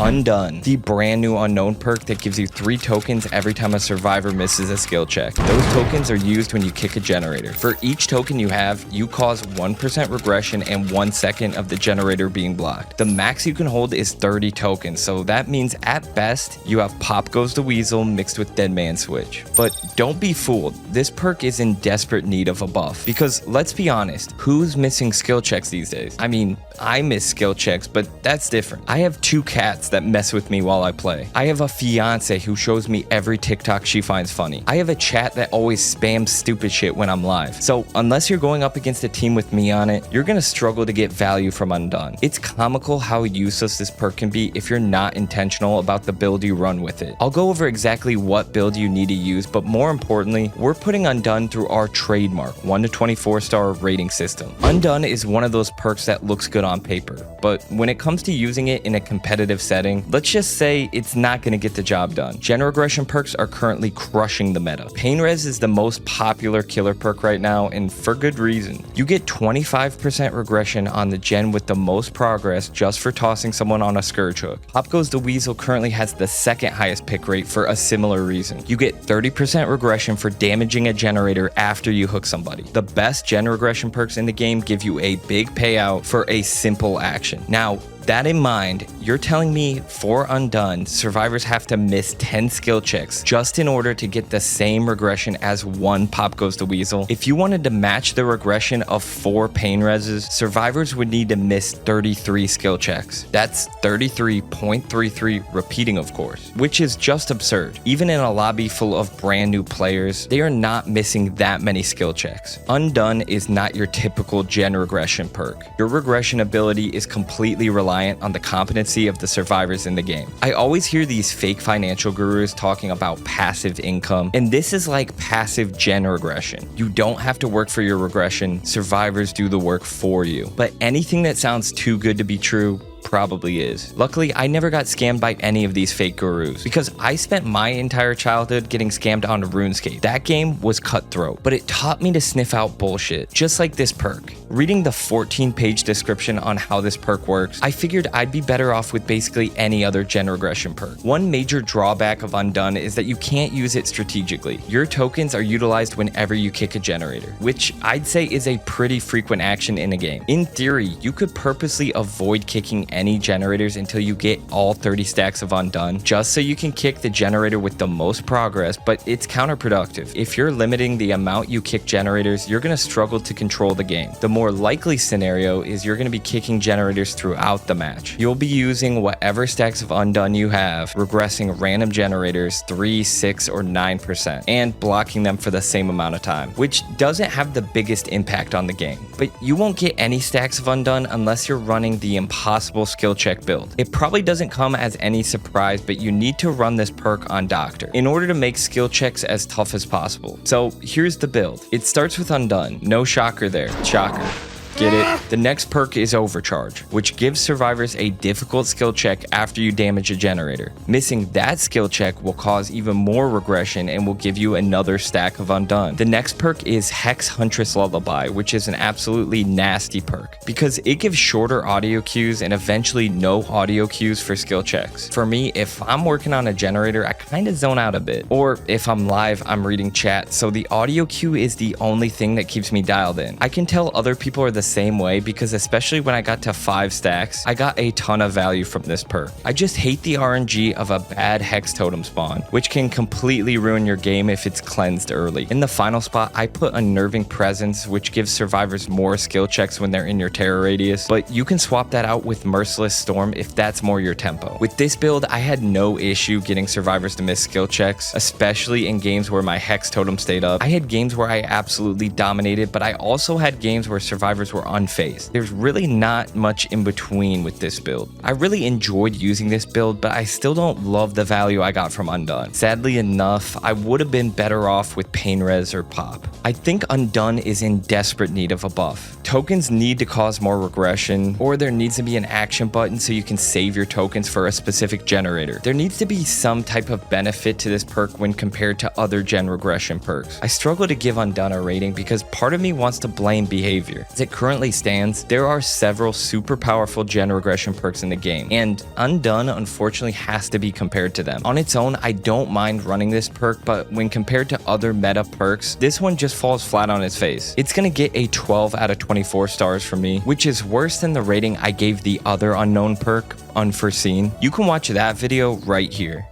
Undone, the brand new unknown perk that gives you 3 tokens every time a survivor misses a skill check. Those tokens are used when you kick a generator. For each token you have, you cause 1% regression and 1 second of the generator being blocked. The max you can hold is 30 tokens, so that means at best, you have Pop Goes the Weasel mixed with Dead Man Switch. But don't be fooled, this perk is in desperate need of a buff. Because let's be honest, who's missing skill checks these days? I mean, I miss skill checks, but that's different. I have 2 cats that mess with me while I play. I have a fiance who shows me every TikTok she finds funny. I have a chat that always spams stupid shit when I'm live. So unless you're going up against a team with me on it, you're gonna struggle to get value from Undone. It's comical how useless this perk can be if you're not intentional about the build you run with it. I'll go over exactly what build you need to use, but more importantly, we're putting Undone through our trademark 1 to 24 star rating system. Undone is one of those perks that looks good on paper, but when it comes to using it in a competitive setting, let's just say it's not going to get the job done. Gen regression perks are currently crushing the meta. Pain Res is the most popular killer perk right now, and for good reason. You get 25% regression on the gen with the most progress just for tossing someone on a scourge hook. Pop Goes the Weasel currently has the 2nd highest pick rate for a similar reason. You get 30% regression for damaging a generator after you hook somebody. The best gen regression perks in the game give you a big payout for a simple action. Now, that in mind, you're telling me for Undone, survivors have to miss 10 skill checks just in order to get the same regression as 1 Pop Goes the Weasel? If you wanted to match the regression of 4 pain reses, survivors would need to miss 33 skill checks. That's 33.33 repeating, of course, which is just absurd. Even in a lobby full of brand new players, they are not missing that many skill checks. Undone is not your typical gen regression perk. Your regression ability is completely reliant on the competency of the survivors in the game. I always hear these fake financial gurus talking about passive income, and this is like passive gen regression. You don't have to work for your regression, survivors do the work for you. But anything that sounds too good to be true probably is. Luckily, I never got scammed by any of these fake gurus because I spent my entire childhood getting scammed on RuneScape. That game was cutthroat, but it taught me to sniff out bullshit, just like this perk. Reading the 14-page description on how this perk works, I figured I'd be better off with basically any other gen regression perk. One major drawback of Undone is that you can't use it strategically. Your tokens are utilized whenever you kick a generator, which I'd say is a pretty frequent action in a game. In theory, you could purposely avoid kicking any generators until you get all 30 stacks of Undone, just so you can kick the generator with the most progress, but it's counterproductive. If you're limiting the amount you kick generators, you're going to struggle to control the game. The more likely scenario is you're going to be kicking generators throughout the match. You'll be using whatever stacks of Undone you have, regressing random generators 3, 6, or 9%, and blocking them for the same amount of time, which doesn't have the biggest impact on the game. But you won't get any stacks of Undone unless you're running the impossible skill check build. It probably doesn't come as any surprise, but you need to run this perk on Doctor in order to make skill checks as tough as possible. So here's the build. It starts with Undone. No shocker there. Shocker. Get it? The next perk is Overcharge, which gives survivors a difficult skill check after you damage a generator. Missing that skill check will cause even more regression and will give you another stack of Undone. The next perk is Hex Huntress Lullaby, which is an absolutely nasty perk because it gives shorter audio cues and eventually no audio cues for skill checks. For me, if I'm working on a generator, I kind of zone out a bit. Or if I'm live, I'm reading chat, so the audio cue is the only thing that keeps me dialed in. I can tell other people are the same way because especially when I got to 5 stacks, I got a ton of value from this perk. I just hate the RNG of a bad Hex Totem spawn, which can completely ruin your game if it's cleansed early. In the final spot, I put Unnerving Presence, which gives survivors more skill checks when they're in your terror radius, but you can swap that out with Merciless Storm if that's more your tempo. With this build, I had no issue getting survivors to miss skill checks, especially in games where my Hex Totem stayed up. I had games where I absolutely dominated, but I also had games where survivors were unfazed. There's really not much in between with this build. I really enjoyed using this build, but I still don't love the value I got from Undone. Sadly enough, I would have been better off with Pain Res or Pop. I think Undone is in desperate need of a buff. Tokens need to cause more regression, or there needs to be an action button so you can save your tokens for a specific generator. There needs to be some type of benefit to this perk when compared to other gen regression perks. I struggle to give Undone a rating because part of me wants to blame behavior. Is it correct currently stands, there are several super powerful gen regression perks in the game, and Undone unfortunately has to be compared to them. On its own, I don't mind running this perk, but when compared to other meta perks, this one just falls flat on its face. It's gonna get a 12 out of 24 stars from me, which is worse than the rating I gave the other unknown perk, Unforeseen. You can watch that video right here.